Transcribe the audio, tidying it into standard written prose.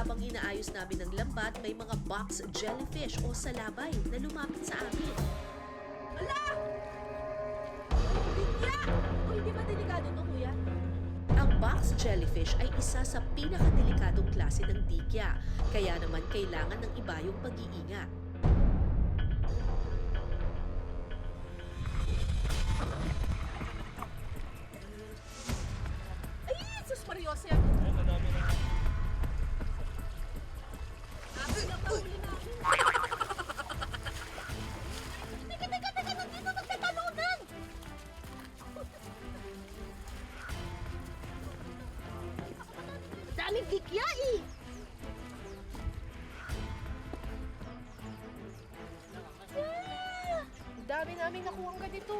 Habang inaayos namin ang lambat, may mga box jellyfish o salabay na lumapit sa amin. Ala! Bigya! O, hindi ba delikado to, kuya? Ang box jellyfish ay isa sa pinakadelikadong klase ng dikya, kaya naman kailangan ng ibayong pag-iingat. Ay, sus Mariosep! Sabi na pauli namin. Teka, nandito nagtatalunan! Daming dikya eh! Dami namin nakuha ganito.